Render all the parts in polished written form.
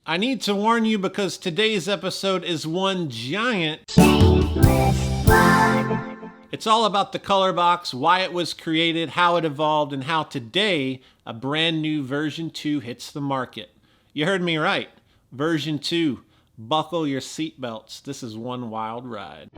I need to warn you because today's episode is one giant Shameless plug. It's all about the color box, why it was created, how it evolved, and how today a brand new version 2 hits the market. You heard me right. Version 2. Buckle your seatbelts. This is one wild ride.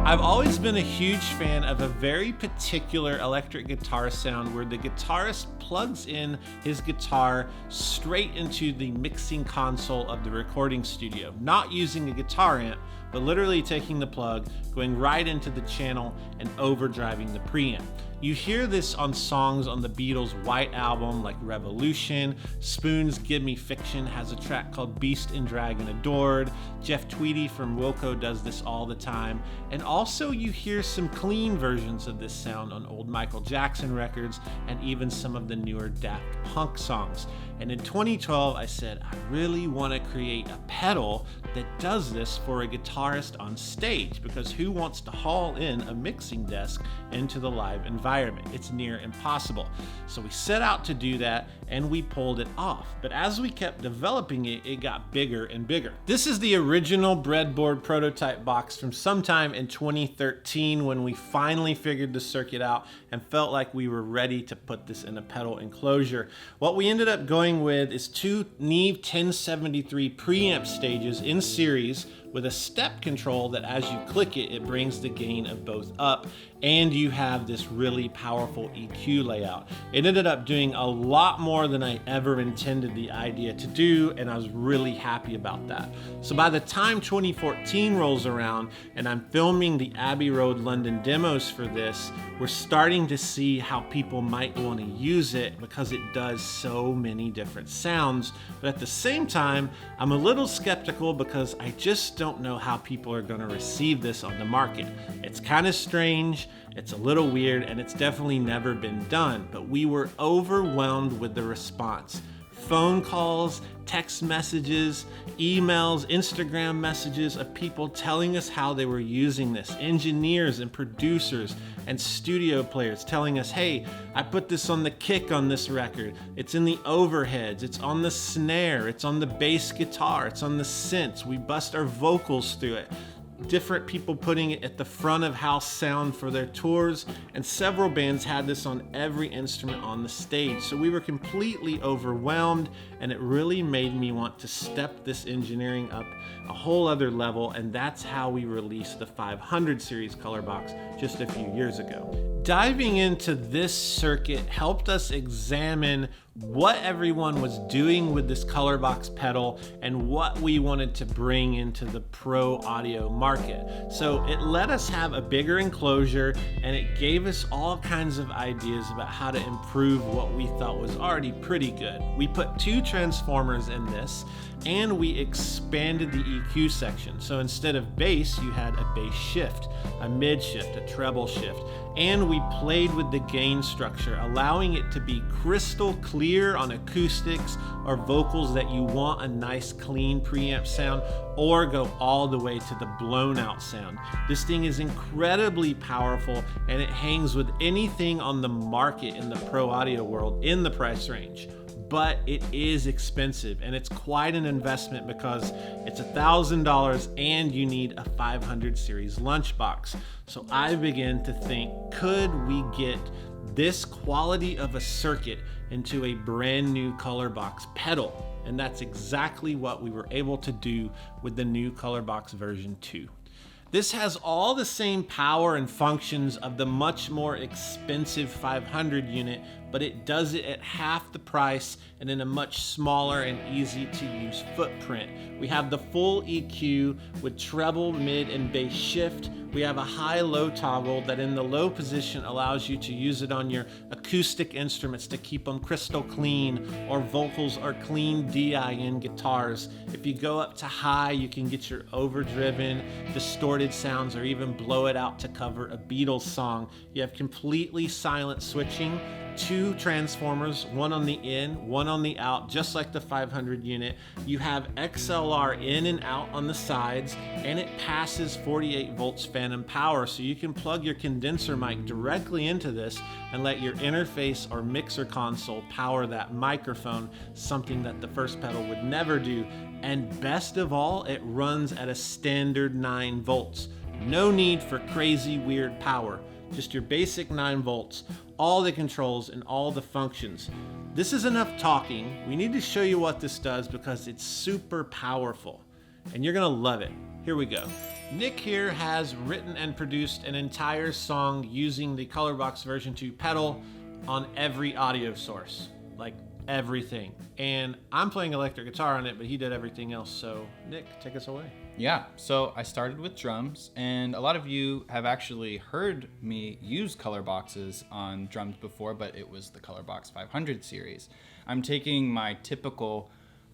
I've always been a huge fan of a very particular electric guitar sound where the guitarist plugs in his guitar straight into the mixing console of the recording studio, not using a guitar amp, but literally taking the plug, going right into the channel and overdriving the preamp. You hear this on songs on the Beatles' White Album like Revolution. Spoon's Give Me Fiction has a track called Beast and Dragon Adored. Jeff Tweedy from Wilco does this all the time. And also you hear some clean versions of this sound on old Michael Jackson records and even some of the newer Daft Punk songs. And in 2012, I said, I really want to create a pedal that does this for a guitarist on stage, because who wants to haul in a mixing desk into the live environment? It's near impossible. So we set out to do that and we pulled it off. But as we kept developing it, it got bigger and bigger. This is the original breadboard prototype box from sometime in 2013 when we finally figured the circuit out and felt like we were ready to put this in a pedal enclosure. What we ended up going with is two Neve 1073 preamp stages in series with a step control that as you click it, it brings the gain of both up, and you have this really powerful EQ layout. It ended up doing a lot more than I ever intended the idea to do, and I was really happy about that. So by the time 2014 rolls around and I'm filming the Abbey Road London demos for this, we're starting to see how people might want to use it because it does so many different sounds. But at the same time, I'm a little skeptical because I just don't know how people are going to receive this on the market. It's kind of strange, it's a little weird, and it's definitely never been done, but we were overwhelmed with the response. Phone calls, text messages, emails, Instagram messages of people telling us how they were using this. Engineers and producers and studio players telling us, hey, I put this on the kick on this record. It's in the overheads, it's on the snare, it's on the bass guitar, it's on the synths. We bust our vocals through it. Different people putting it at the front of house sound for their tours, and several bands had this on every instrument on the stage. So we were completely overwhelmed, and it really made me want to step this engineering up a whole other level, and that's how we released the 500 series color box just a few years ago. Diving into this circuit helped us examine what everyone was doing with this color box pedal and what we wanted to bring into the pro audio market. So it let us have a bigger enclosure, and it gave us all kinds of ideas about how to improve what we thought was already pretty good. We put two transformers in this, and we expanded the EQ section. So instead of bass, you had a bass shift, a mid shift, a treble shift, and we played with the gain structure, allowing it to be crystal clear on acoustics or vocals that you want a nice clean preamp sound, or go all the way to the blown out sound. This thing is incredibly powerful, and it hangs with anything on the market in the pro audio world in the price range. But it is expensive, and it's quite an investment because it's $1,000 and you need a 500 series lunchbox. So I began to think, could we get this quality of a circuit into a brand new color box pedal? And that's exactly what we were able to do with the new color box version 2. This has all the same power and functions of the much more expensive 500 unit, but it does it at half the price and in a much smaller and easy to use footprint. We have the full EQ with treble, mid, and bass shift. We have a high-low toggle that in the low position allows you to use it on your acoustic instruments to keep them crystal clean, or vocals or clean DI guitars. If you go up to high, you can get your overdriven, distorted sounds, or even blow it out to cover a Beatles song. You have completely silent switching, 2 transformers, one on the in, one on the out, just like the 500 unit. You have XLR in and out on the sides, and it passes 48 volts phantom power, so you can plug your condenser mic directly into this and let your interface or mixer console power that microphone, something that the first pedal would never do. And best of all, it runs at a standard 9 volts. No need for crazy weird power, just your basic 9 volts, all the controls and all the functions. This is enough talking. We need to show you what this does because it's super powerful and you're gonna love it. Here we go. Nick here has written and produced an entire song using the Colour Box version 2 pedal on every audio source, like everything. And I'm playing electric guitar on it, but he did everything else. So Nick, take us away. Yeah, so I started with drums, and a lot of you have actually heard me use color boxes on drums before, but it was the Colour Box 500 series. I'm taking my typical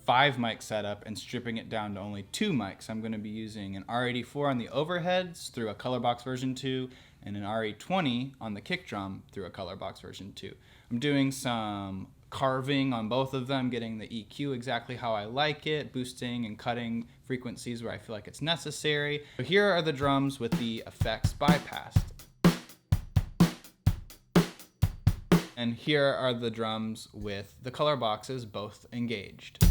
5 mic setup and stripping it down to only 2 mics. I'm going to be using an R84 on the overheads through a Colour Box version 2 and an R820 on the kick drum through a Colour Box version 2. I'm doing some carving on both of them, getting the EQ exactly how I like it, boosting and cutting frequencies where I feel like it's necessary. So here are the drums with the effects bypassed. And here are the drums with the color boxes both engaged.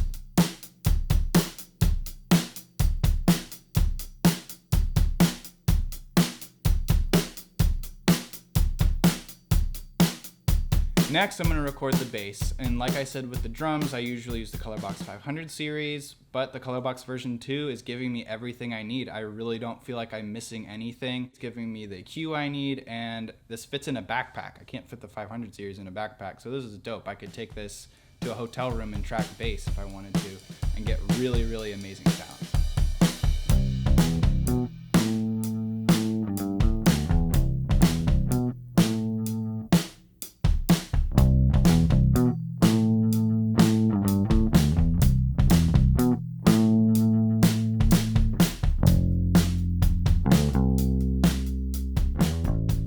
Next, I'm going to record the bass, and like I said with the drums, I usually use the Colour Box 500 series, but the Colour Box version 2 is giving me everything I need. I really don't feel like I'm missing anything. It's giving me the EQ I need, and this fits in a backpack. I can't fit the 500 series in a backpack, so this is dope. I could take this to a hotel room and track bass if I wanted to, and get really, really amazing sounds.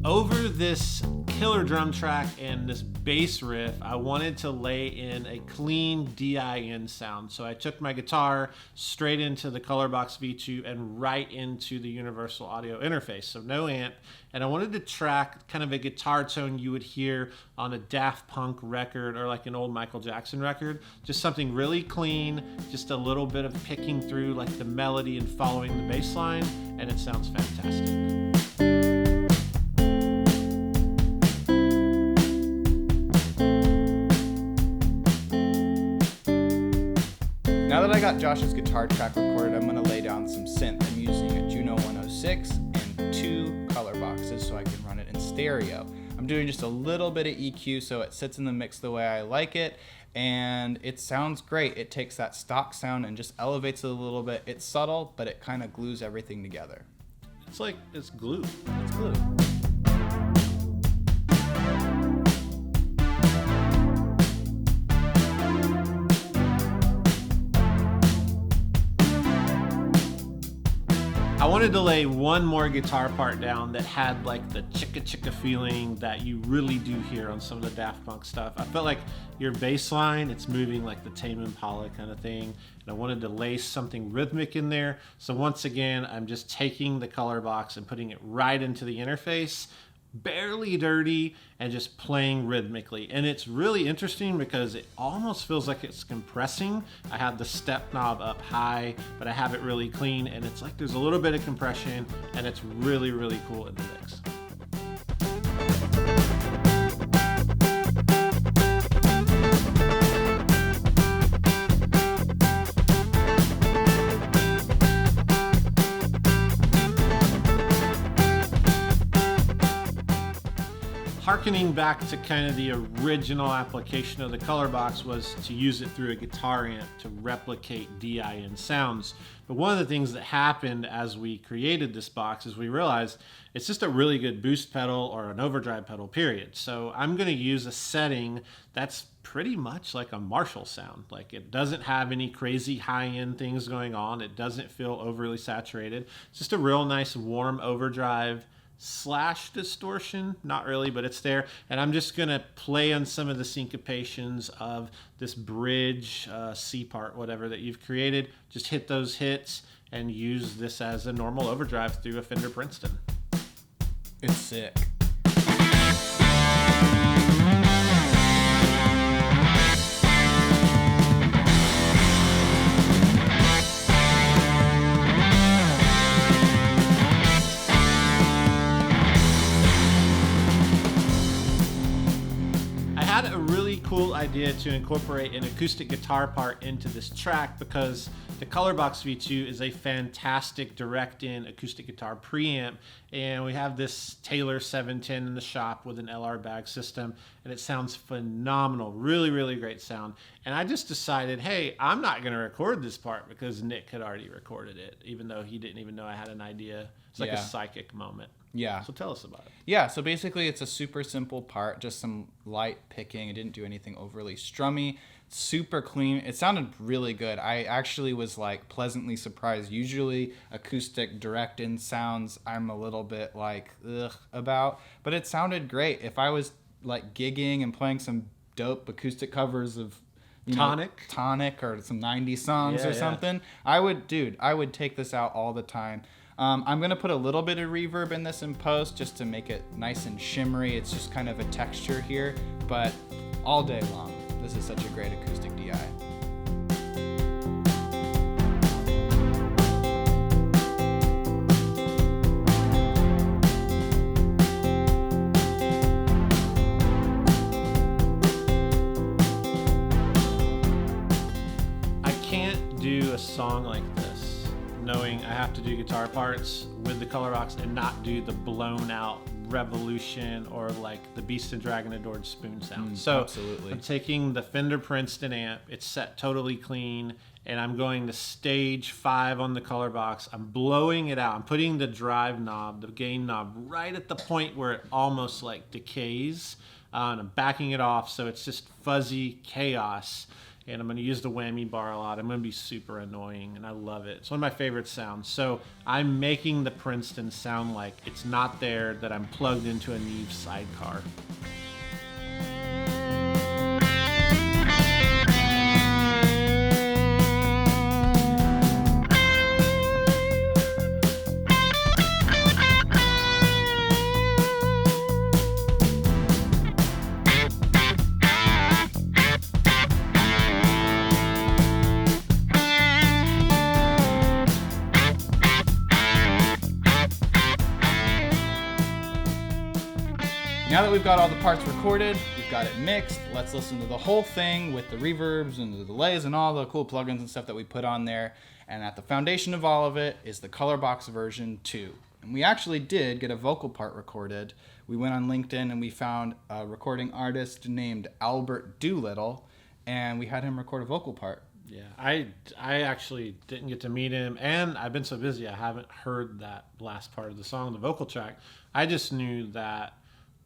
Over this killer drum track and this bass riff, I wanted to lay in a clean DIN sound. So I took my guitar straight into the Colour Box V2 and right into the universal audio interface. So no amp. And I wanted to track kind of a guitar tone you would hear on a Daft Punk record or like an old Michael Jackson record. Just something really clean, just a little bit of picking through like the melody and following the bass line, and it sounds fantastic. Now that I got Josh's guitar track recorded, I'm going to lay down some synth. I'm using a Juno 106 and 2 color boxes so I can run it in stereo. I'm doing just a little bit of EQ so it sits in the mix the way I like it, and it sounds great. It takes that stock sound and just elevates it a little bit. It's subtle, but it kind of glues everything together. It's like it's glue. It's glue. I wanted to lay one more guitar part down that had like the chicka chicka feeling that you really do hear on some of the Daft Punk stuff. I felt like your bass line, it's moving like the Tame Impala kind of thing. And I wanted to lay something rhythmic in there. So once again, I'm just taking the Colour Box and putting it right into the interface, barely dirty, and just playing rhythmically. And it's really interesting because it almost feels like it's compressing. I have the step knob up high, but I have it really clean, and it's like there's a little bit of compression, and it's really, really cool in the mix. Harkening back to kind of the original application of the Colour Box was to use it through a guitar amp to replicate DIN sounds. But one of the things that happened as we created this box is we realized it's just a really good boost pedal or an overdrive pedal, period. So I'm going to use a setting that's pretty much like a Marshall sound. Like, it doesn't have any crazy high-end things going on. It doesn't feel overly saturated. It's just a real nice warm overdrive / distortion, not really, but it's there. And I'm just gonna play on some of the syncopations of this bridge, C part, whatever that you've created. Just hit those hits and use this as a normal overdrive through a Fender Princeton. It's sick. A really cool idea to incorporate an acoustic guitar part into this track because the Colour Box V2 is a fantastic direct-in acoustic guitar preamp, and we have this Taylor 710 in the shop with an LR bag system, and it sounds phenomenal. Really, really great sound. And I just decided, hey, I'm not going to record this part because Nick had already recorded it, even though he didn't even know I had an idea. It's like a psychic moment. Yeah. So tell us about it. Yeah, so basically it's a super simple part, just some light picking. It didn't do anything overly strummy. Super clean. It sounded really good. I actually was like pleasantly surprised. Usually acoustic direct-in sounds I'm a little bit like ugh about, but it sounded great. If I was like gigging and playing some dope acoustic covers of Tonic or some 90s songs or something, I would take this out all the time. I'm going to put a little bit of reverb in this in post just to make it nice and shimmery. It's just kind of a texture here, but all day long, this is such a great acoustic DI. I can't do a song like this knowing I have to do guitar parts with the Colour Box and not do the blown out Revolution or like the Beast and Dragon Adored Spoon sound. So absolutely. I'm taking the Fender Princeton amp, it's set totally clean, and I'm going to stage 5 on the Colour Box. I'm blowing it out. I'm putting the drive knob, the gain knob, right at the point where it almost like decays. And I'm backing it off so it's just fuzzy chaos. And I'm going to use the whammy bar a lot. I'm going to be super annoying, and I love it. It's one of my favorite sounds. So I'm making the Princeton sound like it's not there, that I'm plugged into a Neve sidecar. Now that we've got all the parts recorded, we've got it mixed, let's listen to the whole thing with the reverbs and the delays and all the cool plugins and stuff that we put on there. And at the foundation of all of it is the Colour Box version 2. And we actually did get a vocal part recorded. We went on LinkedIn and we found a recording artist named Albert Doolittle, and we had him record a vocal part. Yeah, I actually didn't get to meet him, and I've been so busy I haven't heard that last part of the song, the vocal track. I just knew that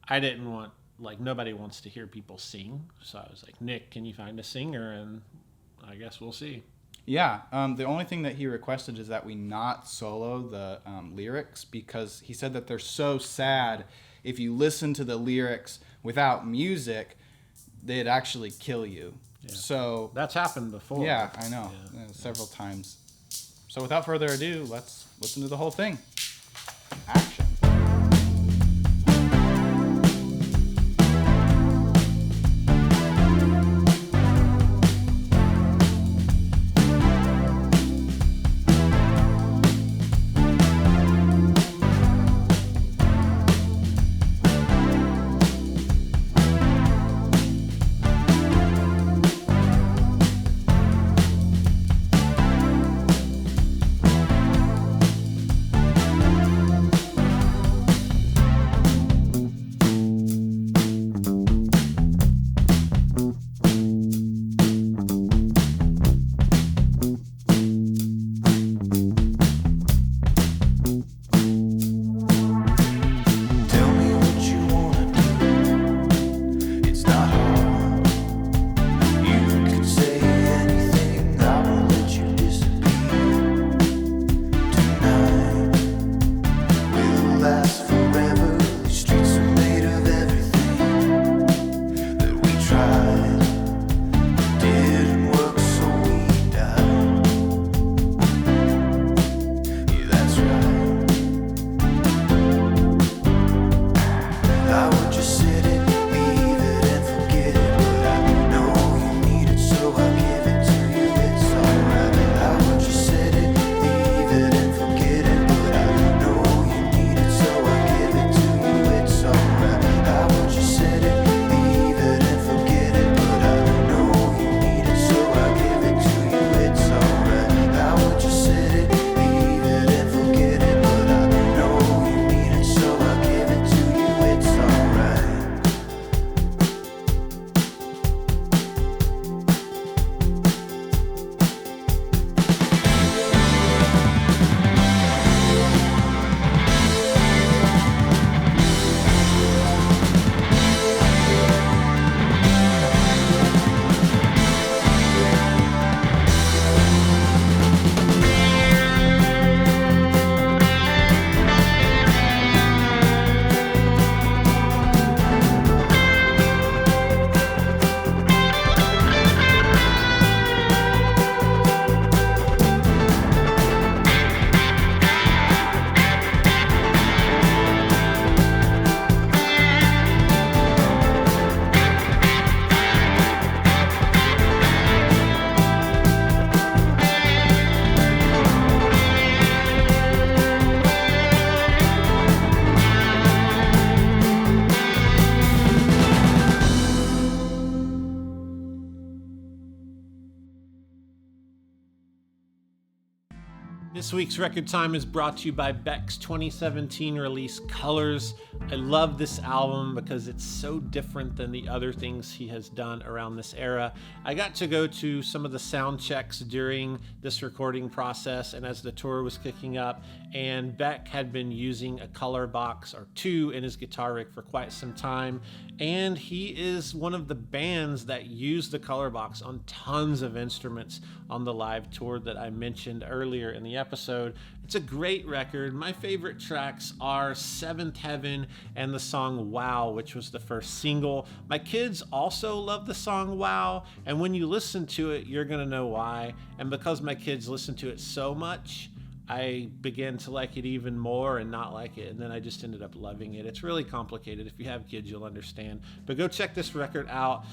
I didn't want, like, nobody wants to hear people sing. So I was like, Nick, can you find a singer? And I guess we'll see. Yeah, the only thing that he requested is that we not solo the lyrics, because he said that they're so sad. If you listen to the lyrics without music, they'd actually kill you. Yeah. So that's happened before. Yeah, I know, several times. So without further ado, let's listen to the whole thing. Action. This week's Record Time is brought to you by Beck's 2017 release, Colors. I love this album because it's so different than the other things he has done around this era. I got to go to some of the sound checks during this recording process and as the tour was kicking up, and Beck had been using a color box or two in his guitar rig for quite some time, and he is one of the bands that used the color box on tons of instruments on the live tour that I mentioned earlier in the episode. It's a great record. My favorite tracks are Seventh Heaven and the song Wow, which was the first single. My kids also love the song Wow, and when you listen to it, you're gonna know why. And because my kids listen to it so much, I began to like it even more and not like it, and then I just ended up loving it. It's really complicated. If you have kids, you'll understand. But go check this record out.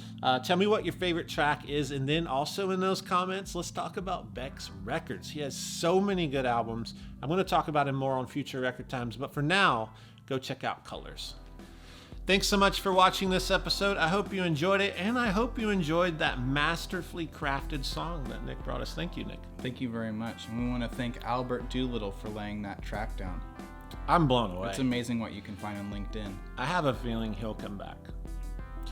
Tell me what your favorite track is, and then also in those comments, let's talk about Beck's records. He has so many good albums. I'm going to talk about him more on future Record Times, but for now, go check out Colors. Thanks so much for watching this episode. I hope you enjoyed it, and I hope you enjoyed that masterfully crafted song that Nick brought us. Thank you, Nick. Thank you very much. And we want to thank Albert Doolittle for laying that track down. I'm blown away. It's amazing what you can find on LinkedIn. I have a feeling he'll come back.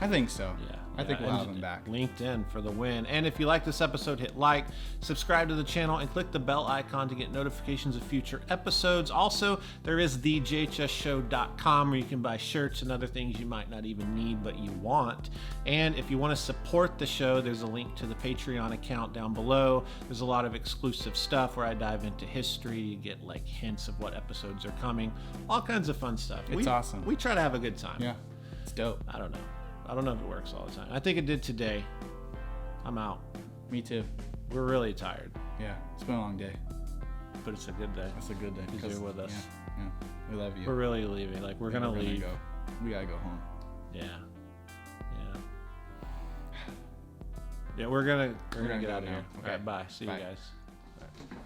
I think so. Yeah. I think we'll have him back. LinkedIn for the win. And if you like this episode, hit like, subscribe to the channel, and click the bell icon to get notifications of future episodes. Also, there is the JHSshow.com where you can buy shirts and other things you might not even need but you want. And if you want to support the show, there's a link to the Patreon account down below. There's a lot of exclusive stuff where I dive into history, you get like hints of what episodes are coming, all kinds of fun stuff. It's awesome. We try to have a good time. Yeah, it's dope. I don't know if it works all the time. I think it did today. I'm out. Me too. We're really tired, Yeah, it's been a long day. but it's a good day. It's a good day. Because you're with us. Yeah, we love you. We're really leaving. Like, we're gonna leave. We gotta go home. Yeah. Yeah, we're gonna get out of now. here. Okay. All right, bye. See Bye. you guys. All right.